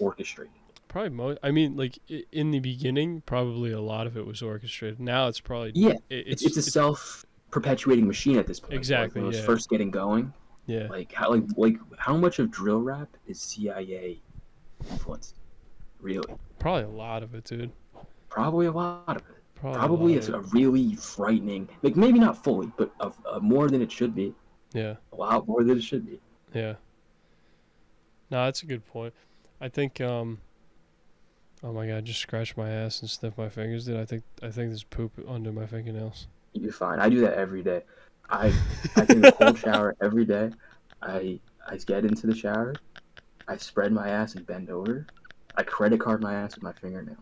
orchestrated? Probably I mean, like in the beginning, probably a lot of it was orchestrated. Now it's probably Yeah, it's it's a self-perpetuating machine at this point. exactly, Like, when it was yeah. first getting going, Yeah. like how much of drill rap is CIA influenced? Really? Probably a lot of it, dude. Probably a lot of it. Probably a Probably lot is of a it. really frightening, like maybe not fully, but of more than it should be. Yeah. A lot more than it should be. Yeah. No, that's a good point. I think oh my god, just scratch my ass and sniff my fingers, dude. I think there's poop under my fingernails. You're fine. I do that every day. I take a cold shower every day. I get into the shower. I spread my ass and bend over. I credit card my ass with my fingernail.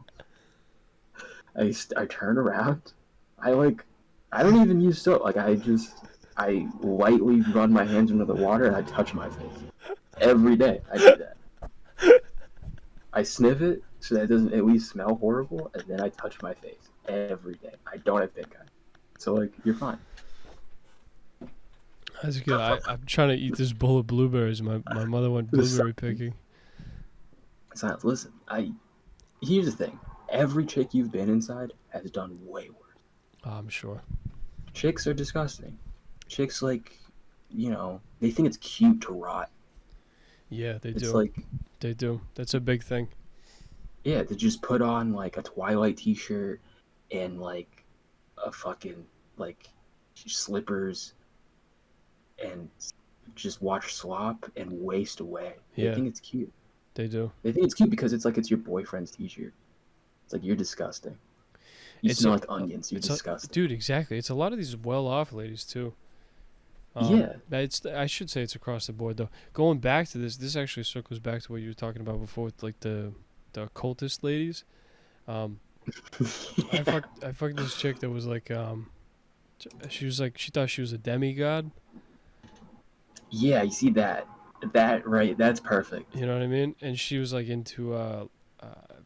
I turn around. I don't even use soap. Like, I lightly run my hands under the water and I touch my face. Every day I do that. I sniff it so that it doesn't at least smell horrible, and then I touch my face every day. I don't have pink eye. So, like, you're fine. That's good. I'm trying to eat this bowl of blueberries. My mother went blueberry picking. Science, listen, here's the thing. Every chick you've been inside has done way worse. Oh, I'm sure. Chicks are disgusting. Chicks, like, they think it's cute to rot. Yeah, they It's do. like, They do. That's a big thing. yeah, to just put on, like, a Twilight t-shirt and, like, a fucking, like, slippers and just watch slop and waste away. They Yeah, think it's cute. they do. They think it's cute because it's like it's your boyfriend's t-shirt. It's like, you're disgusting. You It's smell a- like onions. You're disgusting. Dude, exactly. It's a lot of these well-off ladies too. Yeah. I should say it's across the board though. Going back to this actually circles back to what you were talking about before with like the occultist ladies. I fucked this chick that was like she thought she was a demigod. Yeah, you see that. That, right, that's perfect. You know what I mean? And she was like into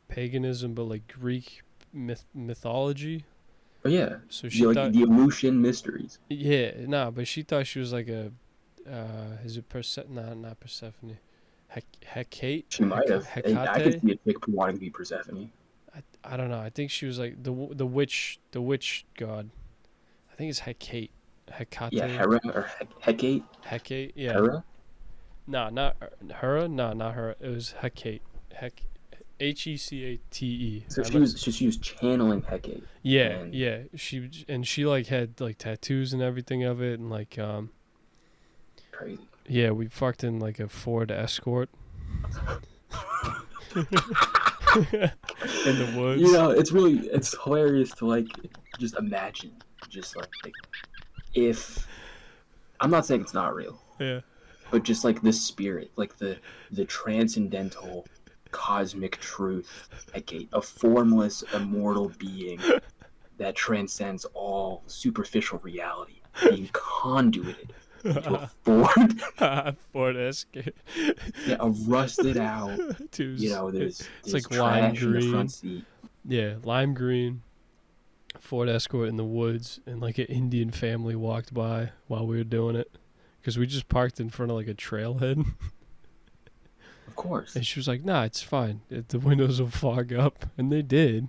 paganism, but like Greek mythology. But yeah, So she like thought, the Aleutian mysteries. yeah, nah, but she thought she was like a, is it not Persephone, Hecate? She might have. I could Hecate? see a chick wanting to be Persephone. I don't know. I think she was like the witch god. I think it's Hecate. Hecate. Yeah, Hera or Hecate. Hecate. Yeah. Hera. No, not Hera. No, not her. It was Hecate. Hecate. So she was channeling Hecate. Yeah, and- yeah. She like had like tattoos and everything of it, and like Crazy. yeah, we fucked in like a Ford Escort. In the woods. It's hilarious to like just imagine, just like if I'm not saying it's not real, Yeah. but just like the spirit, like the transcendental cosmic truth, like a formless immortal being that transcends all superficial reality, being conduited into a Ford. Ford Escort. Yeah, a rusted out, Dude, there's it's like trash lime in the green. front seat. Yeah, lime green. Ford Escort in the woods, and like an Indian family walked by while we were doing it, because we just parked in front of like a trailhead. Of course. And she was like, "Nah, it's fine. The windows will fog up," and they did,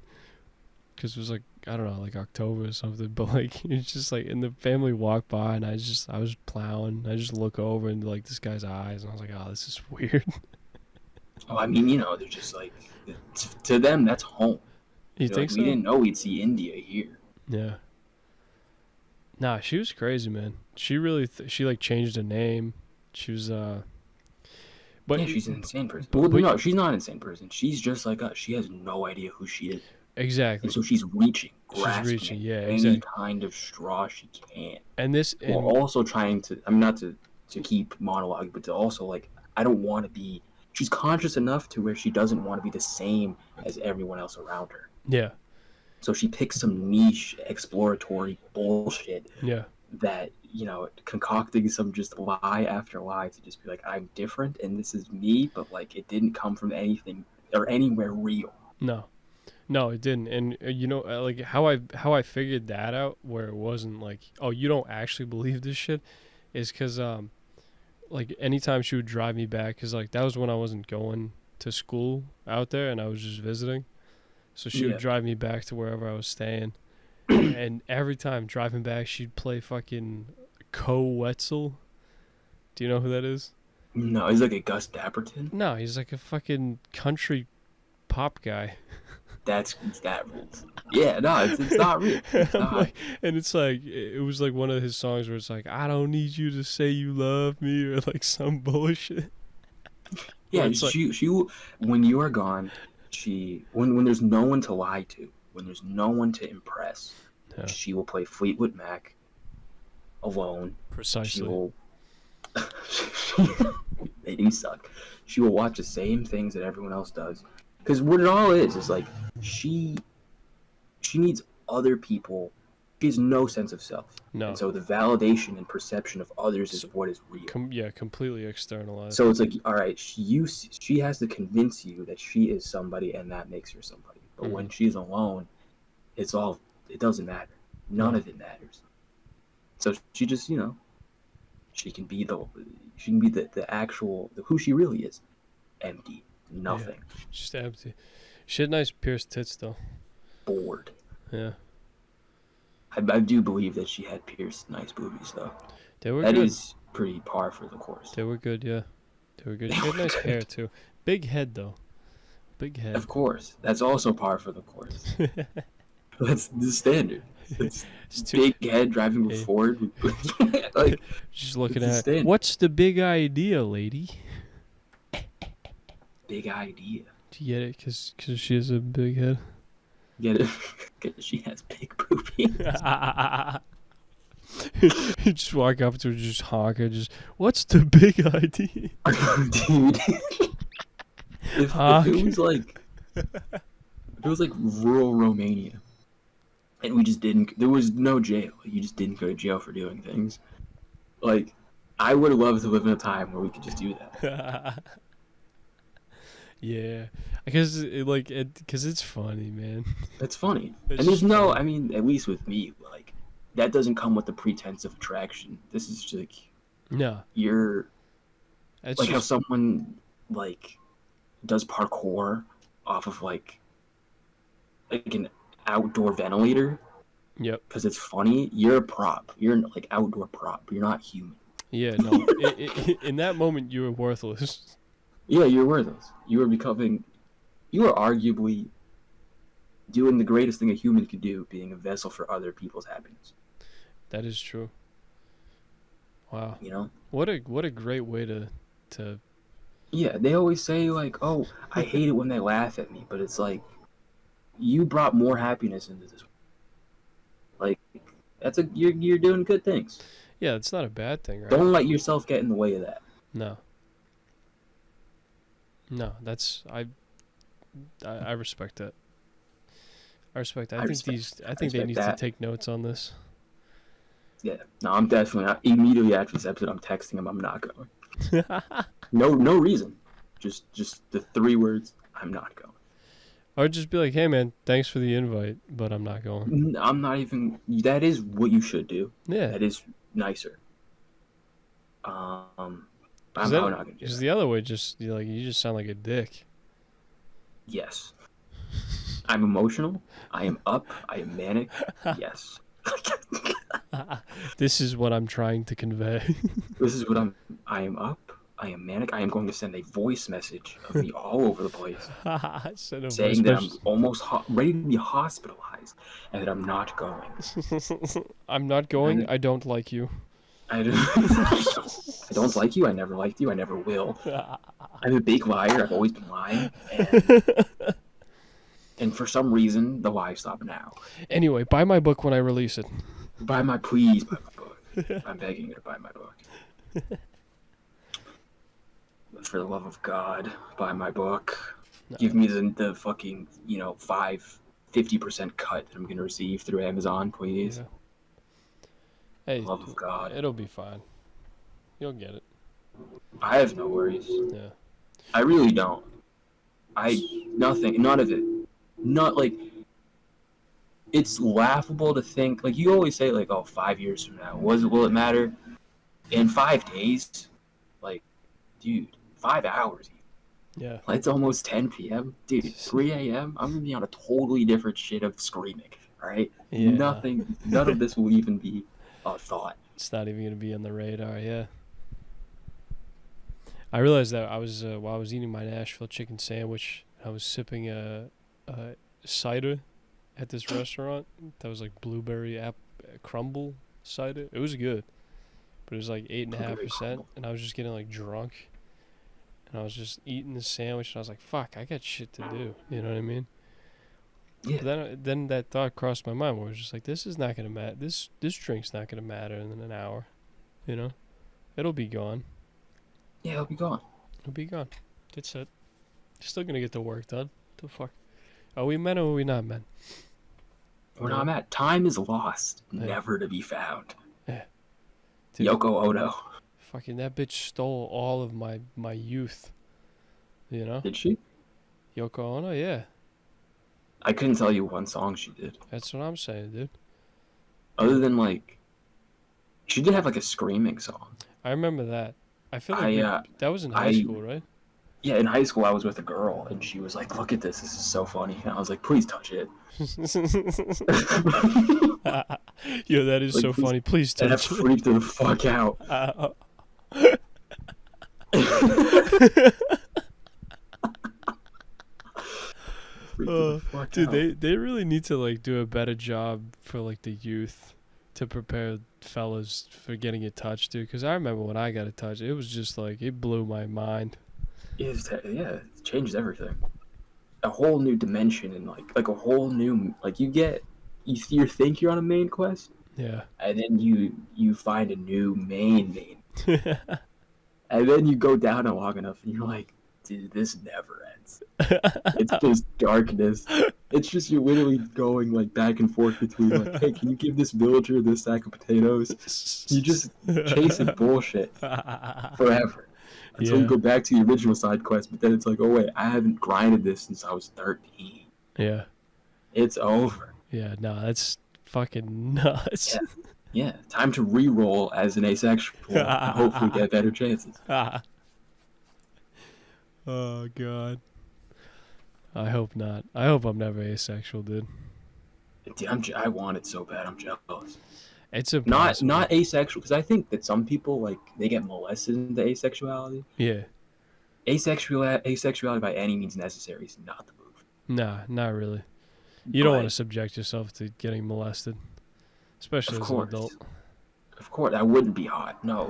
because it was like I don't know, like October or something. But like it's just like, and the family walked by, and I was plowing. I just look over into like this guy's eyes, and I was like, oh, this is weird. Oh, I mean, they're just like, to them, that's home. You They're think like, we so? didn't know we'd see India here. Yeah. Nah, she was crazy, man. She really, she like changed her name. She was, but Yeah, she's an insane person. but No, she's not an insane person. She's just like us. She has no idea who she is. exactly. And so she's reaching, She's grasping reaching, at yeah, any exactly. kind of straw she can. And this, While and also trying to, I mean, not to keep monologuing, but to also, like, I don't want to be, she's conscious enough to where she doesn't want to be the same as everyone else around her. yeah, So she picks some niche, exploratory bullshit yeah, that, concocting some just lie after lie to just be like, I'm different and this is me, but like it didn't come from anything or anywhere real. no, no, it didn't. And like how I figured that out, where it wasn't like, oh, you don't actually believe this shit, is because like anytime she would drive me back, because like that was when I wasn't going to school out there and I was just visiting, so she would drive me back to wherever I was staying, and every time driving back she'd play fucking Wetzel. Do you know who that is? No, he's like a Gus Dapperton. No, he's like a fucking country pop guy. That rules. Yeah, no, it's not real. It's not. Like, and it's like, it was like one of his songs where it's like, I don't need you to say you love me, or like some bullshit. Yeah, she she when you are gone, when there's no one to lie to, when there's no one to impress, she will play Fleetwood Mac alone. Precisely. She will. They do suck. She will watch the same things that everyone else does, because what it all is like she needs other people. She has no sense of self. No. And so the validation and perception of others is what is real. Completely externalized. So it's like, all right, she has to convince you that she is somebody, and that makes her somebody. But when she's alone, it doesn't matter. None of it matters. So she just, she can be the actual who she really is. Empty. Nothing. Yeah, just empty. She had nice pierced tits though. Bored. Yeah. I do believe that she had pierced nice boobies though. They were good. That good. is pretty par for the course. They were good, yeah. They were good. She had nice hair too. Big head though. Big head. Of course. That's also par for the course. That's the standard. It's big head driving a Ford. Like, just looking at it. What's the big idea, lady? Big idea. Do you get it? Because she has a big head. Get it? Because she has big boobies. You just walk up to her, just honk her, just, what's the big idea? Dude. If it was like rural Romania, and there was no jail. You just didn't go to jail for doing things. Like, I would love to live in a time where we could just do that. Yeah, because it's funny, man. It's funny, and there's no. I mean, at least with me, like, that doesn't come with the pretense of attraction. This is just like, no, you're it's like just, how someone like does parkour off of like an outdoor ventilator. Yep. Because it's funny. You're a prop. You're an like outdoor prop. You're not human. Yeah, no. In that moment, you were worthless. Yeah, you're worthless. You are arguably doing the greatest thing a human could do, being a vessel for other people's happiness. That is true. Wow. What a great way to. Yeah, they always say like, "Oh, I hate it when they laugh at me," but it's like, you brought more happiness into this. Like, you're doing good things. Yeah, it's not a bad thing, right? Don't let yourself get in the way of that. No. No, that's I respect that. I respect that. I think they need to take notes on this. Yeah, no, I'm definitely not. Immediately after this episode, I'm texting him. I'm not going. No reason. Just the 3 words. I'm not going. Or just be like, hey man, thanks for the invite, but I'm not going. I'm not even. That is what you should do. Yeah. That is nicer. I'm probably not gonna do that. Because the other way, you just sound like a dick. Yes. I'm emotional. I am up. I am manic. Yes. This is what I'm trying to convey. This is what I am up. I am manic. I am going to send a voice message of me all over the place, Send a voice saying that I'm message. almost ready to be hospitalized and that I'm not going. I'm not going. I don't like you. I don't like you. I never liked you. I never will. I'm a big liar. I've always been lying. And for some reason, the lies stop now. Anyway, buy my book when I release it. Please buy my book. I'm begging you to buy my book. For the love of God, buy my book. No. Give me the fucking, 50% cut that I'm going to receive through Amazon, please. Yeah. Hey, Love of God. It'll be fine. You'll get it. I have no worries. Yeah. I really don't. None of it. Not like, it's laughable to think, like you always say, like, oh, 5 years from now, will it matter? In 5 days? Like, dude, 5 hours. Yeah. It's almost 10 p.m. Dude, 3 a.m., I'm going to be on a totally different shit of screaming, right? Yeah. None of this will even be a thought. It's not even going to be on the radar, yeah. I realized that I was while I was eating my Nashville chicken sandwich, I was sipping a cider at this restaurant that was like blueberry crumble cider. It was good, but it was like 8.5%, and I was just getting like drunk, and I was just eating the sandwich, and I was like, "Fuck, I got shit to do." You know what I mean? Yeah. But then that thought crossed my mind, where I was just like, "This is not gonna matter. This drink's not gonna matter in an hour. You know, it'll be gone." Yeah, it'll be gone. It'll be gone. That's it. Still gonna get the work done. The fuck? Are we men or are we not men? Where I'm at, time is lost, Yeah. never to be found. Yeah. Dude, Yoko Ono. fucking that bitch stole all of my youth. You know? Did she? Yoko Ono, yeah. I couldn't tell you one song she did. That's what I'm saying, dude. Other than, like, she did have, like, a screaming song. I remember that. I feel like that was in high school, right? Yeah, in high school, I was with a girl, and she was like, look at this is so funny. And I was like, please touch it. Yo, that is Like, so funny. Please And that touch it. freaked her the fuck out. Freaked her the fuck Dude, out. they really need to like do a better job for like the youth to prepare fellas for getting it touched, dude. Because I remember when I got it touched, it was just like it blew my mind. It changes everything. A whole new dimension and like a whole new like you think you're on a main quest, Yeah. and then you find a new main, and then you go down it long enough, and you're like, dude, this never ends. It's just darkness. It's just you're literally going like back and forth between like, hey, can you give this villager this sack of potatoes? You just chasing bullshit forever. Until you Yeah. go back to the original side quest, but then it's like, oh wait, I haven't grinded this since I was 13. Yeah. It's over. Yeah. No, that's fucking nuts. Yeah, time to re-roll as an asexual and hopefully get better chances. Oh god. I hope not. I hope I'm never asexual, dude. Dude, I want it so bad. I'm jealous. It's impossible. Not asexual, because I think that some people like they get molested into asexuality. Yeah. Asexuality by any means necessary is not the move. Nah, not really. You don't But- want to subject yourself to getting molested, especially Of as course. an adult. Of course, that wouldn't be hot. No.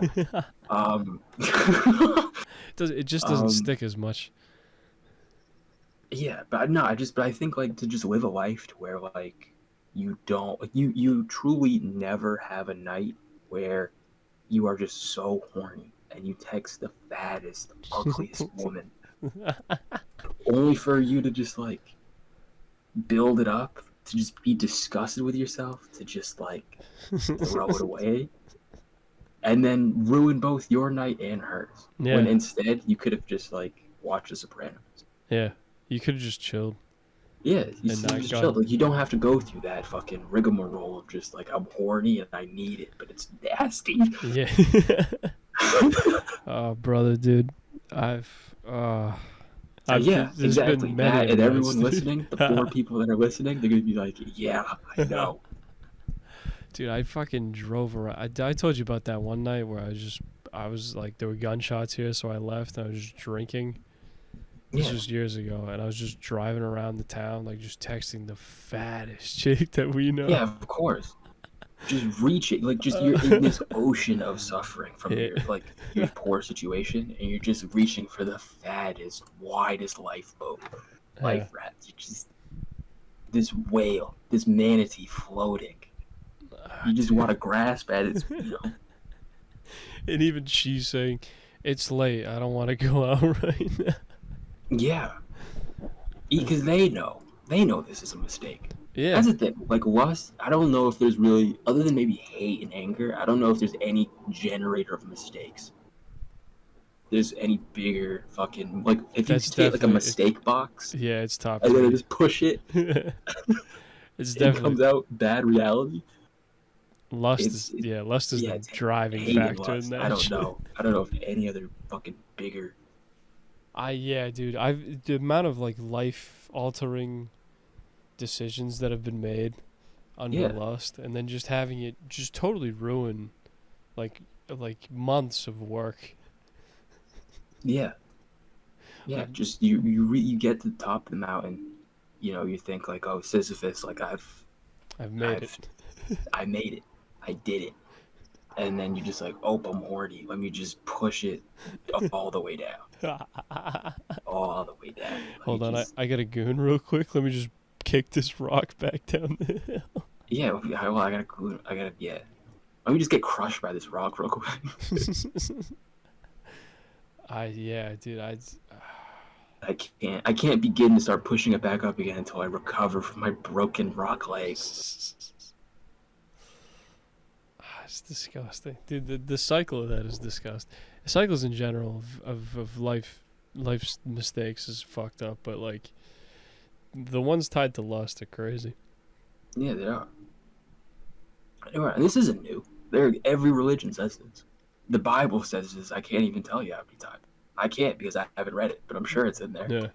It just doesn't stick as much. Yeah, but no, but I think like to just live a life to where like you don't like you truly never have a night where you are just so horny and you text the fattest, ugliest woman, only for you to just like build it up, to just be disgusted with yourself, to just like throw it away, and then ruin both your night and hers. Yeah. When instead you could have just like watched The Sopranos. Yeah. You could have just chilled. Yeah, you And not just gone. chill. Like you don't have to go through that fucking rigmarole of just like I'm horny and I need it, but it's nasty. Yeah. Oh, brother, dude. I Yeah, There's exactly. been many That, of and nights, everyone dude. listening, the 4 people that are listening, they're gonna be like, "Yeah, I know." Dude, I fucking drove around. I told you about that one night where I was like, there were gunshots here, so I left and I was just drinking. This Yeah, was years ago, and I was just driving around the town, like just texting the fattest chick that we know. yeah, of course. Just reaching, like, just you're in this ocean of suffering from Yeah. your poor situation, and you're just reaching for the fattest, widest lifeboat, Yeah. life raft. You're just this whale, this manatee floating. You just want to grasp at its, And even she's saying, "It's late. I don't want to go out right now." yeah, because they know this is a mistake. Yeah. That's the thing. Like lust, I don't know if there's really, other than maybe hate and anger, I don't know if there's any generator of mistakes. There's any bigger fucking, like, if you That's take like a definitely mistake box yeah, it's top and then three. just push it, It's it comes definitely out bad reality. lust It's is lust is yeah, the it's driving hate and factor in lust. that shit. I don't know if any other fucking bigger. Yeah, dude. The amount of like life altering decisions that have been made under Yeah, lust, and then just having it just totally ruin like months of work. yeah, yeah. Like Just you get to the top of the mountain, you think like, oh, Sisyphus, like I've made I've it. I made it, I did it, and then you're just like, oh, I'm horny. Let me just push it all the way down, all the way down. Let me Hold on, just I got a goon real quick. Let me just kick this rock back down the hill. yeah. Well, I gotta yeah. Let me just get crushed by this rock real quick. Yeah, dude, I can't begin to start pushing it back up again until I recover from my broken rock legs. It's disgusting, dude. The cycle of that is disgusting. The cycles in general of life's mistakes is fucked up, but like the ones tied to lust are crazy. Yeah, they are. Anyway, and this isn't new. Every religion says this. The Bible says this. I can't even tell you how many times. I can't because I haven't read it, but I'm sure it's in there. Yeah,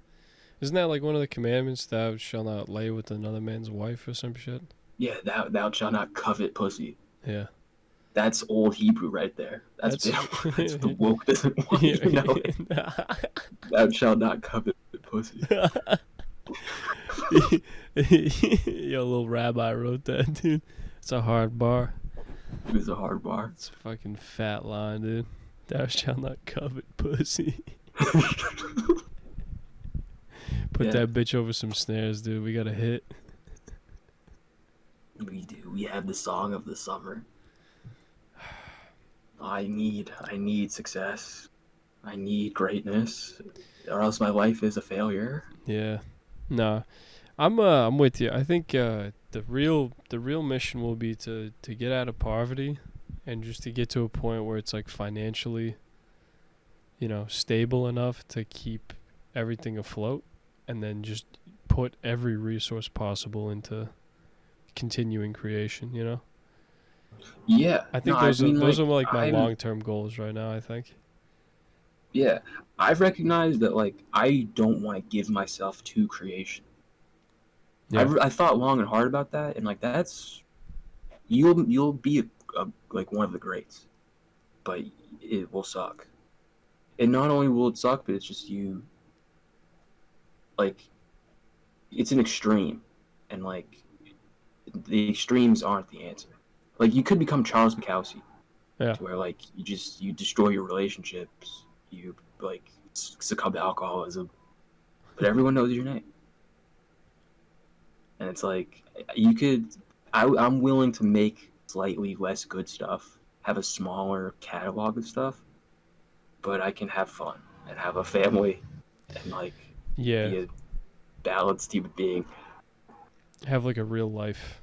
isn't that like one of the commandments? Thou shalt not lay with another man's wife or some shit. Yeah, thou shalt not covet pussy. Yeah, That's old Hebrew right there. That's what the woke doesn't want you to know. Thou shalt not covet pussy. Yo, little rabbi wrote that, dude. It's a hard bar. It was a hard bar. It's a fucking fat line, dude. Thou shalt not covet pussy. Put that bitch over some snares, dude. We got a hit. We do. We have the song of the summer. I need success. I need greatness, or else my life is a failure. Yeah. Nah. I'm with you. I think the real mission will be to get out of poverty and just to get to a point where it's like financially, stable enough to keep everything afloat, and then just put every resource possible into continuing creation, Yeah, I think those are like my long-term goals right now, I think. Yeah, I've recognized that like I don't want to give myself to creation. Yeah. I thought long and hard about that, and like that's you'll be like one of the greats, but it will suck. And not only will it suck, but it's just like it's an extreme, and like the extremes aren't the answer. Like you could become Charles Bukowski, Yeah. to where like you destroy your relationships, you like succumb to alcoholism, but everyone knows your name. And it's like I'm willing to make slightly less good stuff, have a smaller catalog of stuff, but I can have fun and have a family and like Yeah. be a balanced human being. Have like a real life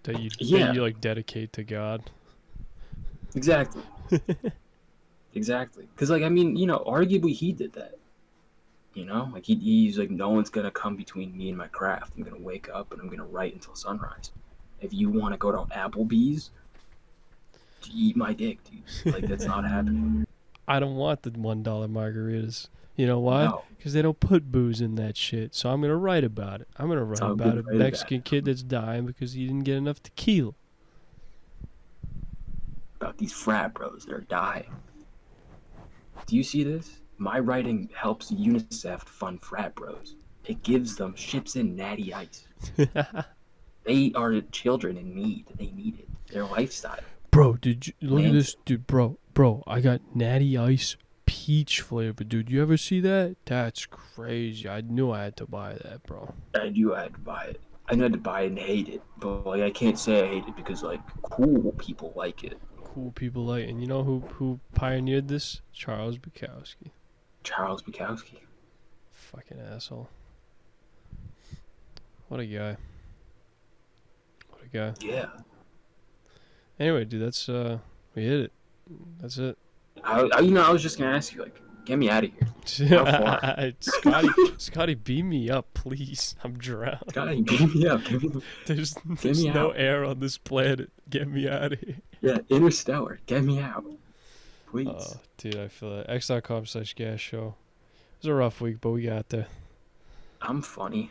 that you like dedicate to God. Exactly. Exactly. Because like I mean, arguably he did that. Like he's like, no one's gonna come between me and my craft. I'm gonna wake up and I'm gonna write until sunrise. If you want to go to Applebee's, eat my dick, dude. Like that's not happening. I don't want the $1 margaritas. You know why? No. Because they don't put booze in that shit. So I'm gonna write about it. I'm gonna write I'm about gonna a write about Mexican it. kid that's dying because he didn't get enough tequila. About these frat bros that are dying. Do you see this? My writing helps UNICEF fund frat bros. It gives them ships in natty ice. They are children in need. They need it. Their lifestyle. Bro, did you look at Man. this, dude? Bro, I got natty ice peach flavor, dude. You ever see that? That's crazy. I knew I had to buy that, bro. I knew I had to buy it. I knew I had to buy it and hate it. But like I can't say I hate it because like cool people like it. Cool people like, and you know who pioneered this? Charles Bukowski. Charles Bukowski. Fucking asshole. What a guy. What a guy. Yeah. Anyway, dude, that's we hit it. That's it. I was just gonna ask you, like, get me out of here. How far? Scotty, beam me up, please. I'm drowned. Scotty, get me up. There's me no out. air on this planet. Get me out of here. Yeah, Interstellar. Get me out. Please. Oh, dude, I feel that. X.com/Gash show. It was a rough week, but we got there. I'm funny.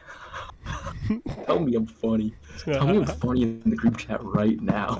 Tell me I'm funny. Tell me I'm funny in the group chat right now.